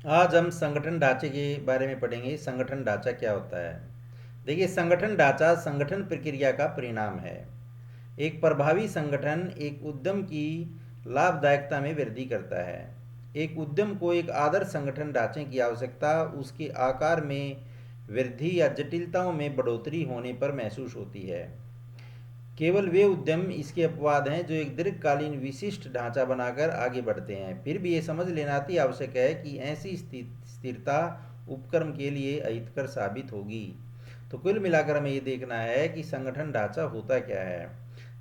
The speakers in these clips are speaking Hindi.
आज हम संगठन ढांचे के बारे में पढ़ेंगे। संगठन ढांचा क्या होता है? देखिए, संगठन ढांचा संगठन प्रक्रिया का परिणाम है। एक प्रभावी संगठन एक उद्यम की लाभदायकता में वृद्धि करता है। एक उद्यम को एक आदर्श संगठन ढांचे की आवश्यकता उसके आकार में वृद्धि या जटिलताओं में बढ़ोतरी होने पर महसूस होती है। केवल वे उद्यम इसके अपवाद हैं जो एक दीर्घकालीन विशिष्ट ढांचा बनाकर आगे बढ़ते हैं। फिर भी ये समझ लेना अति आवश्यक है कि ऐसी स्थिरता उपक्रम के लिए अहितकर साबित होगी। तो कुल मिलाकर हमें ये देखना है कि संगठन ढांचा होता क्या है।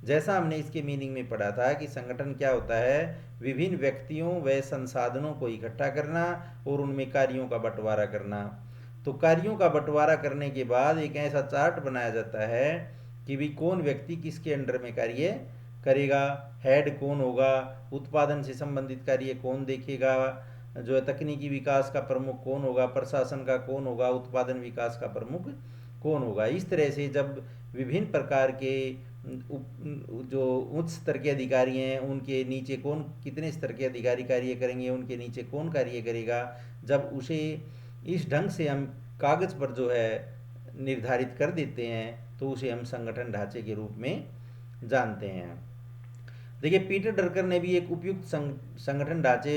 जैसा हमने इसके मीनिंग में पढ़ा था कि संगठन क्या होता है, विभिन्न व्यक्तियों व संसाधनों को इकट्ठा करना और उनमें कार्यों का बंटवारा करना। तो कार्यों का बंटवारा करने के बाद एक ऐसा चार्ट बनाया जाता है कि भी कौन व्यक्ति किसके अंडर में कार्य करेगा, हेड कौन होगा, उत्पादन से संबंधित कार्य कौन देखेगा, जो है तकनीकी विकास का प्रमुख कौन होगा, प्रशासन का कौन होगा, उत्पादन विकास का प्रमुख कौन होगा। इस तरह से जब विभिन्न प्रकार के जो उच्च स्तर के अधिकारी हैं उनके नीचे कौन कितने स्तर के अधिकारी कार्य करेंगे, उनके नीचे कौन कार्य करेगा, जब उसे इस ढंग से हम कागज पर जो है निर्धारित कर देते हैं तो उसे हम संगठन ढांचे के रूप में जानते हैं। देखिए, पीटर ड्रकर ने भी एक उपयुक्त संगठन ढांचे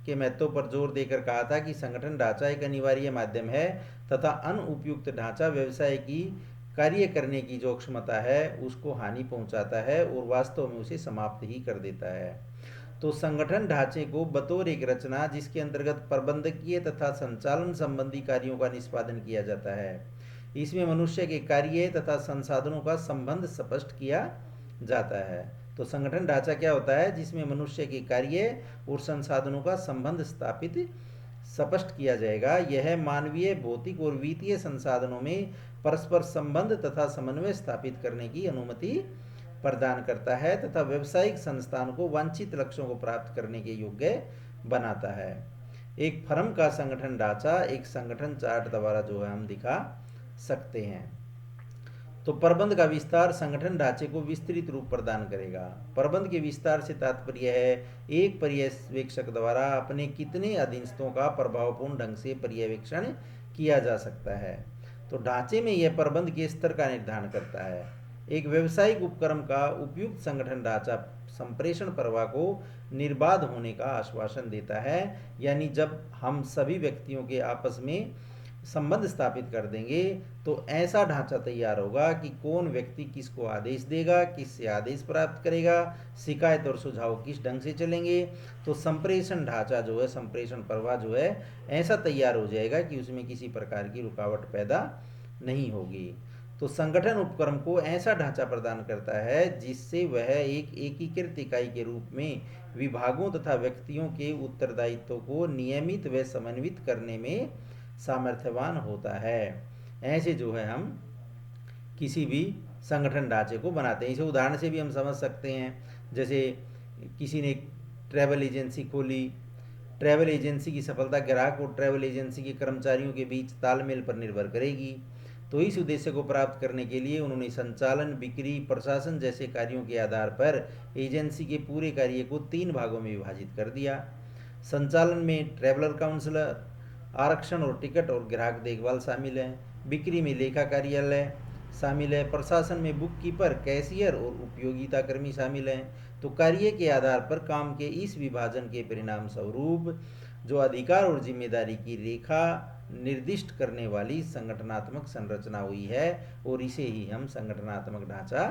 के महत्व पर जोर देकर कहा था कि संगठन ढांचा एक अनिवार्य माध्यम है तथा अनुपयुक्त ढांचा व्यवसाय की कार्य करने की जो क्षमता है उसको हानि पहुंचाता है और वास्तव में उसे समाप्त ही कर देता है। तो संगठन ढांचे को बतौर एक रचना जिसके अंतर्गत प्रबंधकीय तथा संचालन संबंधी कार्यों का निष्पादन किया जाता है। इसमें मनुष्य के कार्य तथा संसाधनों का संबंध स्पष्ट किया जाता है। तो संगठन ढांचा क्या होता है, जिसमें मनुष्य के कार्य और संसाधनों का संबंध स्थापित स्पष्ट किया जाएगा। यह मानवीय, भौतिक और वित्तीय संसाधनों में परस्पर संबंध तथा समन्वय स्थापित करने की अनुमति प्रदान करता है तथा व्यवसायिक संस्थान को वांछित लक्ष्यों को प्राप्त करने के योग्य बनाता है। एक फर्म का संगठन ढांचा एक संगठन चार्ट द्वारा जो है हम दिखा सकते हैं। तो प्रबंध का विस्तार संगठन ढांचे को विस्तृत रूप प्रदान करेगा। प्रबंध के विस्तार से तात्पर्य है एक पर्यवेक्षक द्वारा अपने कितने अधीनस्थों का प्रभावपूर्ण ढंग से पर्यवेक्षण किया जा सकता है। तो ढांचे में यह प्रबंध के स्तर का निर्धारण करता है। एक व्यवसायिक उपक्रम का उपयुक्त संगठन ढांचा संप्रेषण प्रवाह को निर्बाध होने का आश्वासन देता है। यानी जब हम सभी व्यक्तियों के आपस में संबंध स्थापित कर देंगे तो ऐसा ढांचा तैयार होगा कि कौन व्यक्ति किसको आदेश देगा, किससे आदेश प्राप्त करेगा, शिकायत और सुझाव किस ढंग से चलेंगे। तो संप्रेषण ढांचा जो है, संप्रेषण प्रवाह जो है ऐसा तैयार हो जाएगा कि उसमें किसी प्रकार की रुकावट पैदा नहीं होगी। तो संगठन उपक्रम को ऐसा ढांचा प्रदान करता है जिससे वह एक एकीकृत इकाई के रूप में विभागों तथा व्यक्तियों के उत्तरदायित्व को नियमित व समन्वित करने में सामर्थ्यवान होता है। ऐसे जो है हम किसी भी संगठन ढांचे को बनाते हैं। इसे उदाहरण से भी हम समझ सकते हैं। जैसे किसी ने ट्रैवल एजेंसी खोली, ट्रैवल एजेंसी की सफलता ग्राहक और ट्रैवल एजेंसी के कर्मचारियों के बीच तालमेल पर निर्भर करेगी। तो इस उद्देश्य को प्राप्त करने के लिए उन्होंने संचालन, बिक्री, प्रशासन जैसे कार्यों के आधार पर एजेंसी के पूरे कार्य को 3 भागों में विभाजित कर दिया। संचालन में ट्रैवलर काउंसलर, आरक्षण और टिकट और ग्राहक देखभाल शामिल है। बिक्री में लेखा कार्यालय शामिल है। प्रशासन में बुक कीपर, कैशियर और उपयोगिता कर्मी शामिल हैं। तो कार्य के आधार पर काम के इस विभाजन के परिणाम स्वरूप जो अधिकार और जिम्मेदारी की रेखा निर्दिष्ट करने वाली संगठनात्मक संरचना हुई है और इसे ही हम संगठनात्मक ढांचा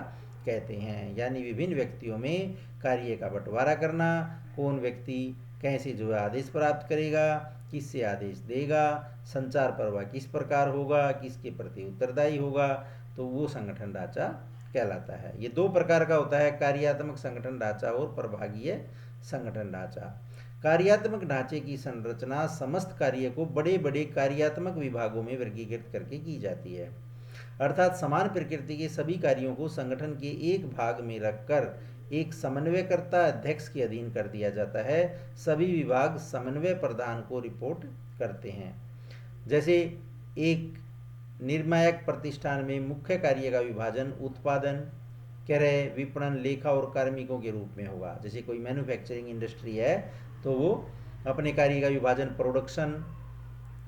कहते हैं। यानी विभिन्न व्यक्तियों में कार्य का बंटवारा करना, कौन व्यक्ति कैसे जो है आदेश प्राप्त करेगा, किससे आदेश देगा, संचार प्रवाह किस प्रकार होगा, किसके प्रति उत्तरदायी होगा, तो वो संगठन ढांचा कहलाता है। ये 2 प्रकार का होता है, कार्यात्मक संगठन ढांचा और प्रभागीय संगठन ढांचा। कार्यात्मक ढांचे की संरचना समस्त कार्य को बड़े बड़े कार्यात्मक विभागों में वर्गीकृत करके की जाती है। अर्थात समान प्रकृति के सभी कार्यों को संगठन के एक भाग में रखकर एक समन्वयकर्ता अध्यक्ष के अधीन कर दिया जाता है। सभी विभाग समन्वय प्रधान को रिपोर्ट करते हैं। जैसे एक निर्णायक प्रतिष्ठान में मुख्य कार्य का विभाजन उत्पादन, क्रय, विपणन, लेखा और कार्मिकों के रूप में होगा। जैसे कोई मैन्युफैक्चरिंग इंडस्ट्री है तो वो अपने कार्य का विभाजन प्रोडक्शन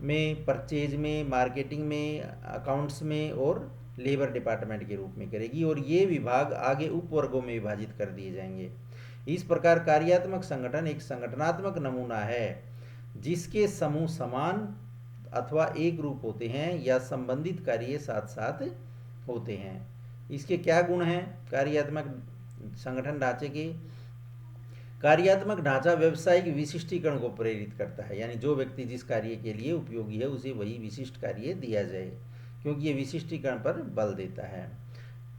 में, परचेज में, मार्केटिंग में, अकाउंट्स में और लेबर डिपार्टमेंट के रूप में करेगी, और ये विभाग आगे उपवर्गों में विभाजित कर दिए जाएंगे। इस प्रकार कार्यात्मक संगठन एक संगठनात्मक नमूना है जिसके समूह समान अथवा एक रूप होते हैं या संबंधित कार्य साथ साथ होते हैं। इसके क्या गुण हैं कार्यात्मक संगठन ढांचे के? कार्यात्मक ढांचा व्यवसायिक विशिष्टीकरण को प्रेरित करता है, यानी जो व्यक्ति जिस कार्य के लिए उपयोगी है उसे वही विशिष्ट कार्य दिया जाए, क्योंकि ये विशिष्टीकरण पर बल देता है।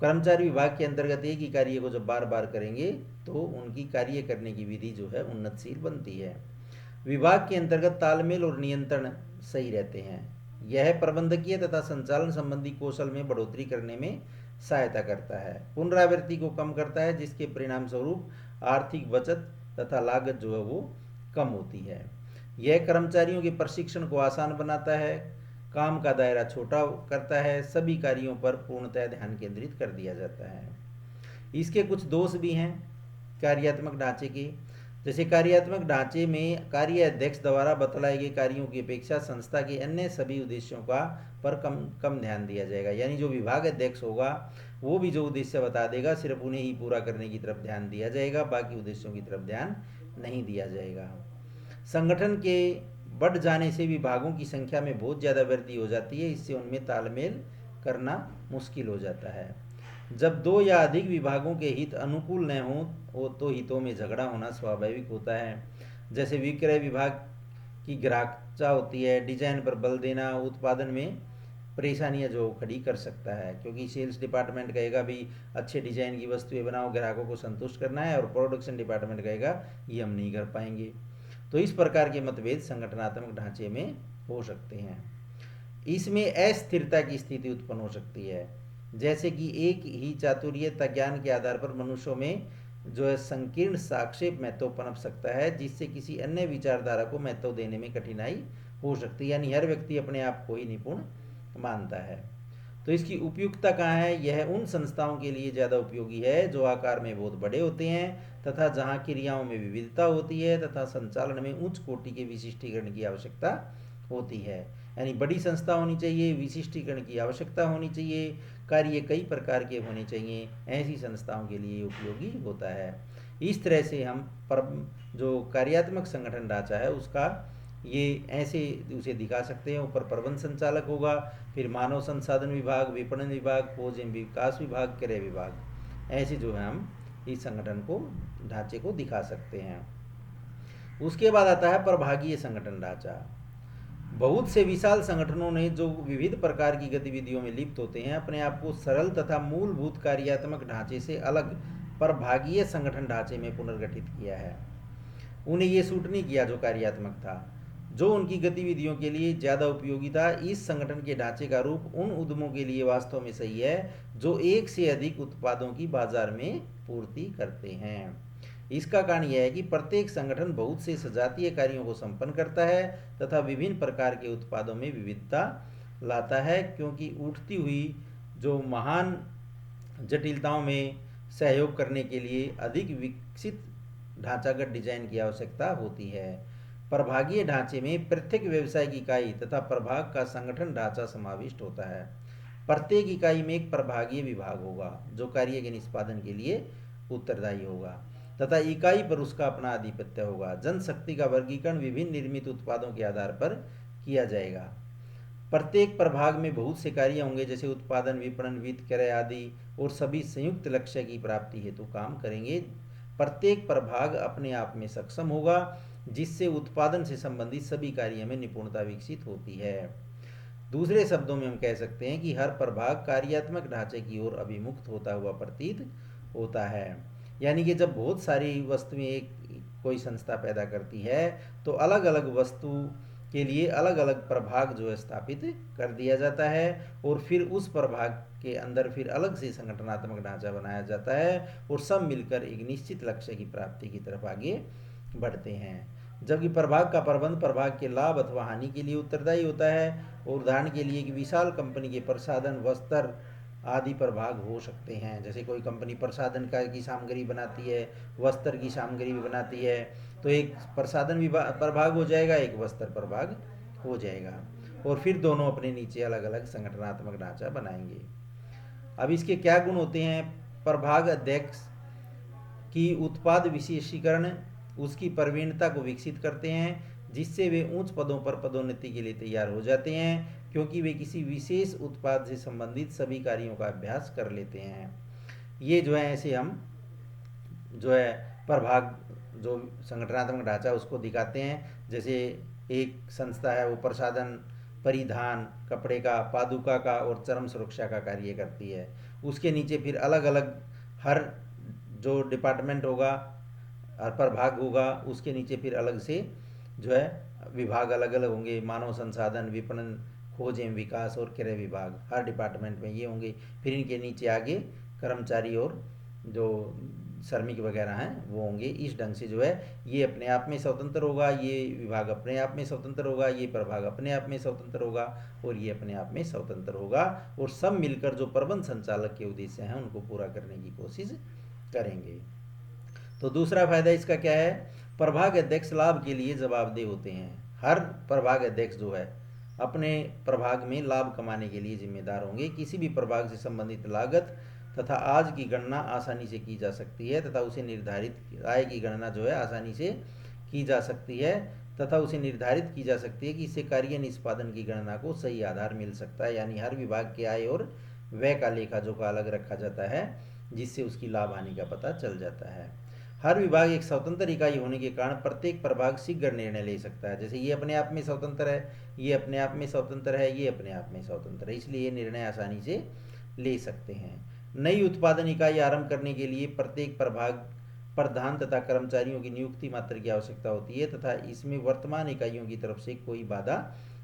कर्मचारी विभाग के अंतर्गत एक ही कार्य को जब बार बार करेंगे तो उनकी कार्य करने की विधि जो है उन्नतशील बनती है। विभाग के अंतर्गत तालमेल और नियंत्रण सही रहते हैं। यह प्रबंधकीय तथा संचालन संबंधी कौशल में बढ़ोतरी करने में सहायता करता है, पुनरावृत्ति को कम करता है, जिसके परिणाम स्वरूप आर्थिक बचत तथा लागत जो है वो कम होती है। यह कर्मचारियों के प्रशिक्षण को आसान बनाता है, काम का दायरा छोटा करता है, सभी कार्यों पर पूर्णतः ध्यान केंद्रित कर दिया जाता है। इसके कुछ दोष भी हैं कार्यात्मक ढांचे के, जैसे कार्यात्मक ढांचे में कार्य अध्यक्ष द्वारा बतलाए गए कार्यों की अपेक्षा संस्था के अन्य सभी उद्देश्यों का पर कम ध्यान दिया जाएगा, यानी जो विभाग अध्यक्ष होगा वो भी जो उद्देश्य बता देगा सिर्फ उन्हें ही पूरा करने की तरफ ध्यान दिया जाएगा, बाकी उद्देश्यों की तरफ ध्यान नहीं दिया जाएगा। संगठन के बढ़ जाने से विभागों की संख्या में बहुत ज़्यादा वृद्धि हो जाती है, इससे उनमें तालमेल करना मुश्किल हो जाता है। जब दो या अधिक विभागों के हित अनुकूल न हो तो हितों में झगड़ा होना स्वाभाविक होता है। जैसे विक्रय विभाग की ग्राहकता होती है, डिजाइन पर बल देना उत्पादन में परेशानियां जो खड़ी कर सकता है, क्योंकि सेल्स डिपार्टमेंट कहेगा भी अच्छे डिजाइन की वस्तुएं बनाओ, ग्राहकों को संतुष्ट करना है, और प्रोडक्शन डिपार्टमेंट कहेगा ये हम नहीं कर पाएंगे। तो इस प्रकार के मतभेद संगठनात्मक ढांचे में हो सकते हैं। इसमें अस्थिरता की स्थिति उत्पन्न हो सकती है, जैसे कि एक ही चातुर्य ज्ञान के आधार पर मनुष्यों में जो है संकीर्ण साक्षेप महत्व पनप सकता है, जिससे किसी अन्य विचारधारा को महत्व देने में कठिनाई हो सकती है, यानी हर व्यक्ति अपने आप को ही निपुण मानता है। तो इसकी उपयुक्तता कहाँ है? यह उन संस्थाओं के लिए ज़्यादा उपयोगी है जो आकार में बहुत बड़े होते हैं तथा जहाँ क्रियाओं में विविधता होती है तथा संचालन में उच्च कोटि के विशिष्टीकरण की आवश्यकता होती है। यानी बड़ी संस्था होनी चाहिए, विशिष्टीकरण की आवश्यकता होनी चाहिए, कार्य कई प्रकार के होने चाहिए, ऐसी संस्थाओं के लिए उपयोगी होता है। इस तरह से हम जो कार्यात्मक संगठन ढांचा है उसका ये ऐसे उसे दिखा सकते हैं। ऊपर प्रबंध संचालक होगा, फिर मानव संसाधन विभाग, विपणन विभाग, खोज एवं विकास विभाग, क्रय विभाग, ऐसे जो है हम इस संगठन को ढांचे को दिखा सकते हैं। उसके बाद आता है प्रभागीय संगठन ढांचा। बहुत से विशाल संगठनों ने जो विविध प्रकार की गतिविधियों में लिप्त होते हैं अपने आप को सरल तथा मूलभूत कार्यात्मक ढांचे से अलग प्रभागीय संगठन ढांचे में पुनर्गठित किया है। उन्हें ये सूट नहीं किया जो कार्यात्मक था, जो उनकी गतिविधियों के लिए ज़्यादा उपयोगी था। इस संगठन के ढांचे का रूप उन उद्यमों के लिए वास्तव में सही है जो एक से अधिक उत्पादों की बाजार में पूर्ति करते हैं। इसका कारण यह है कि प्रत्येक संगठन बहुत से सजातीय कार्यों को संपन्न करता है तथा विभिन्न प्रकार के उत्पादों में विविधता लाता है, क्योंकि उठती हुई जो महान जटिलताओं में सहयोग करने के लिए अधिक विकसित ढांचागत डिजाइन की आवश्यकता होती है। प्रभागीय ढांचे में प्रत्येक व्यवसायिक इकाई तथा प्रभाग का संगठन ढांचा समाविष्ट होता है। प्रत्येक इकाई में एक प्रभागीय विभाग होगा जो कार्य के निष्पादन के लिए उत्तरदायी होगा तथा इकाई पर उसका अपना आधिपत्य होगा। जनशक्ति का वर्गीकरण विभिन्न निर्मित उत्पादों के आधार पर किया जाएगा। प्रत्येक प्रभाग में बहुत से कार्य होंगे, जैसे उत्पादन, विपणन, वित्त, क्रय आदि, और सभी संयुक्त लक्ष्य की प्राप्ति हेतु काम करेंगे। प्रत्येक प्रभाग अपने आप में सक्षम होगा, जिससे उत्पादन से संबंधित सभी कार्यों में निपुणता विकसित होती है। दूसरे शब्दों में हम कह सकते हैं कि हर प्रभाग कार्यात्मक ढांचे की ओर अभिमुक्त होता हुआ प्रतीत होता है। यानी कि जब बहुत सारी वस्तुएं एक कोई संस्था पैदा करती है तो अलग अलग वस्तु के लिए अलग अलग प्रभाग जो है स्थापित कर दिया जाता है, और फिर उस प्रभाग के अंदर फिर अलग से संगठनात्मक ढांचा बनाया जाता है, और सब मिलकर एक निश्चित लक्ष्य की प्राप्ति की तरफ आगे बढ़ते हैं। जबकि प्रभाग का प्रबंध प्रभाग के लाभ अथवा हानि के लिए उत्तरदायी होता है, और उदाहरण के लिए एक विशाल कंपनी के प्रसाधन, वस्त्र आदि प्रभाग हो सकते हैं। जैसे कोई कंपनी प्रसाधन का की सामग्री बनाती है, वस्त्र की सामग्री भी बनाती है, तो एक प्रसाधन विभाग प्रभाग हो जाएगा, एक वस्त्र प्रभाग हो जाएगा, और फिर दोनों अपने नीचे अलग अलग संगठनात्मक ढांचा बनाएंगे। अब इसके क्या गुण होते हैं? प्रभाग अध्यक्ष की उत्पाद विशेषीकरण उसकी प्रवीणता को विकसित करते हैं, जिससे वे उच्च पदों पर पदोन्नति के लिए तैयार हो जाते हैं, क्योंकि वे किसी विशेष उत्पाद से संबंधित सभी कार्यों का अभ्यास कर लेते हैं। ये जो है ऐसे हम जो है प्रभाग जो संगठनात्मक ढांचा उसको दिखाते हैं। जैसे एक संस्था है वो प्रसाधन, परिधान, कपड़े का, पादुका का और चर्म सुरक्षा का कार्य करती है। उसके नीचे फिर अलग अलग हर जो डिपार्टमेंट होगा, हर प्रभाग होगा, उसके नीचे फिर अलग से जो है विभाग अलग अलग होंगे। मानव संसाधन, विपणन, खोज एवं विकास और क्रय विभाग, हर डिपार्टमेंट में ये होंगे। फिर इनके नीचे आगे कर्मचारी और जो श्रमिक वगैरह हैं वो होंगे। इस ढंग से जो है ये अपने आप में स्वतंत्र होगा, ये विभाग अपने आप में स्वतंत्र होगा, ये प्रभाग अपने आप में स्वतंत्र होगा, और ये अपने आप में स्वतंत्र होगा, और सब मिलकर जो प्रबंध संचालक के उद्देश्य हैं उनको पूरा करने की कोशिश करेंगे। तो दूसरा फायदा इसका क्या है? प्रभाग अध्यक्ष लाभ के लिए जवाबदेह होते हैं। हर प्रभाग अध्यक्ष जो है अपने प्रभाग में लाभ कमाने के लिए जिम्मेदार होंगे। किसी भी प्रभाग से संबंधित लागत तथा आज की गणना आसानी से की जा सकती है तथा उसे निर्धारित आय की गणना जो है आसानी से की जा सकती है तथा उसे निर्धारित की जा सकती है कि इससे कार्य निष्पादन की गणना को सही आधार मिल सकता है। यानी हर विभाग के आय और व्यय का लेखा जोखा अलग रखा जाता है, जिससे उसकी लाभ हानि का पता चल जाता है। हर विभाग एक स्वतंत्र इकाई होने के कारण प्रत्येक प्रभाग शीघ्र निर्णय ले सकता है। जैसे ये अपने आप में स्वतंत्र है, ये अपने आप में स्वतंत्र है, ये अपने आप में स्वतंत्र है, इसलिए ये निर्णय आसानी से ले सकते हैं। नई उत्पादन इकाई आरंभ करने के लिए प्रत्येक प्रभाग प्रधान तथा कर्मचारियों की नियुक्ति मात्र की आवश्यकता होती है तथा इसमें वर्तमान इकाइयों की तरफ से कोई बाधा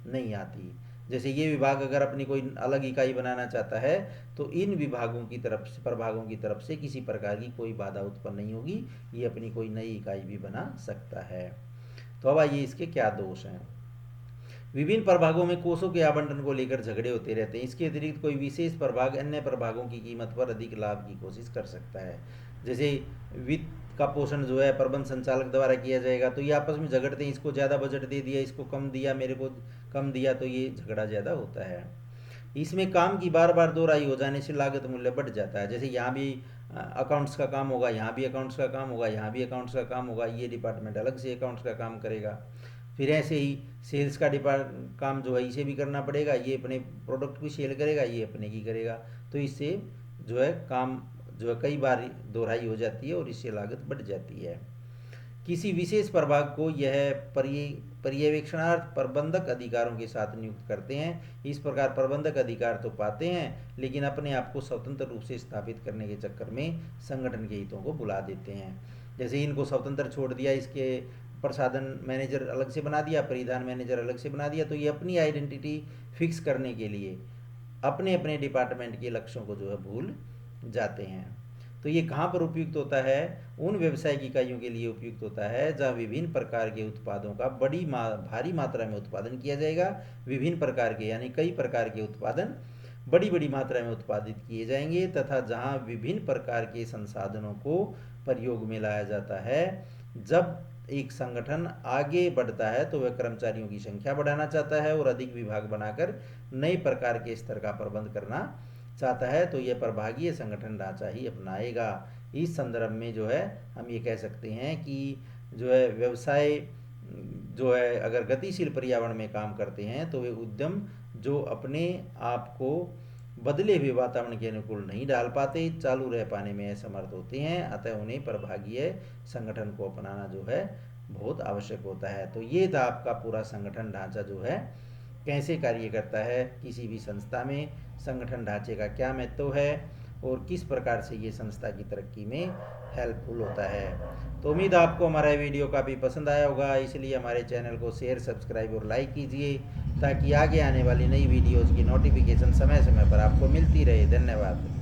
नहीं आती। जैसे ये विभाग अगर अपनी कोई अलग इकाई बनाना चाहता है तो इन विभागों की तरफ से, प्रभागों की तरफ से किसी प्रकार की कोई बाधा उत्पन्न नहीं होगी, ये अपनी कोई नई इकाई भी बना सकता है। तो अब आइए इसके क्या दोष हैं। विभिन्न प्रभागों में कोषों के आवंटन को लेकर झगड़े होते रहते हैं। इसके अतिरिक्त कोई विशेष प्रभाग अन्य प्रभागों की कीमत पर अधिक लाभ की कोशिश कर सकता है। जैसे वित्त का पोषण जो है प्रबंध संचालक द्वारा किया जाएगा, तो ये आपस में झगड़ते हैं, इसको ज़्यादा बजट दे दिया, इसको कम दिया, मेरे को कम दिया, तो ये झगड़ा ज़्यादा होता है। इसमें काम की बार बार दोहराई हो जाने से लागत मूल्य बढ़ जाता है। जैसे यहाँ भी अकाउंट्स का काम होगा, यहाँ भी अकाउंट्स का काम होगा, यहाँ भी अकाउंट्स का काम होगा, ये डिपार्टमेंट अलग से अकाउंट्स का काम करेगा। फिर ऐसे ही सेल्स का काम जो है इसे भी करना पड़ेगा, ये अपने प्रोडक्ट की सेल करेगा, ये अपने की करेगा, तो इससे जो है काम जो है कई बार दोहराई हो जाती है और इससे लागत बढ़ जाती है। किसी विशेष प्रभाग को यह पर्यवेक्षणार्थ प्रबंधक अधिकारों के साथ नियुक्त करते हैं। इस प्रकार प्रबंधक अधिकार तो पाते हैं, लेकिन अपने आप को स्वतंत्र रूप से स्थापित करने के चक्कर में संगठन के हितों को भुला देते हैं। जैसे इनको स्वतंत्र छोड़ दिया, इसके प्रसाधन मैनेजर अलग से बना दिया, परिधान मैनेजर अलग से बना दिया, तो ये अपनी आइडेंटिटी फिक्स करने के लिए अपने अपने डिपार्टमेंट के लक्ष्यों को जो है भूल जाते हैं। तो ये कहाँ पर उपयुक्त होता है? उन व्यवसायिक इकाइयों के लिए उपयुक्त होता है जहाँ विभिन्न प्रकार के उत्पादों का भारी मात्रा में उत्पादन किया जाएगा। विभिन्न प्रकार के यानी कई प्रकार के उत्पादन बड़ी बड़ी मात्रा में उत्पादित किए जाएंगे तथा जहाँ विभिन्न प्रकार के संसाधनों को प्रयोग में लाया जाता है। जब एक संगठन आगे बढ़ता है तो वह कर्मचारियों की संख्या बढ़ाना चाहता है और अधिक विभाग बनाकर नए प्रकार के स्तर का प्रबंध करना चाहता है, तो यह प्रभागीय संगठन ढांचा ही अपनाएगा। इस संदर्भ में जो है हम ये कह सकते हैं कि जो है व्यवसाय जो है अगर गतिशील पर्यावरण में काम करते हैं तो वे उद्यम जो अपने आप को बदले हुए वातावरण के अनुकूल नहीं डाल पाते, चालू रह पाने में असमर्थ होते हैं, अतः उन्हें प्रभागीय संगठन को अपनाना जो है बहुत आवश्यक होता है। तो ये था आपका पूरा संगठन ढांचा जो है कैसे कार्य करता है, किसी भी संस्था में संगठन ढांचे का क्या महत्व है और किस प्रकार से ये संस्था की तरक्की में हेल्पफुल होता है। तो उम्मीद आपको हमारा वीडियो काफ़ी पसंद आया होगा, इसलिए हमारे चैनल को शेयर, सब्सक्राइब और लाइक कीजिए ताकि आगे आने वाली नई वीडियोज़ की नोटिफिकेशन समय समय पर आपको मिलती रहे। धन्यवाद।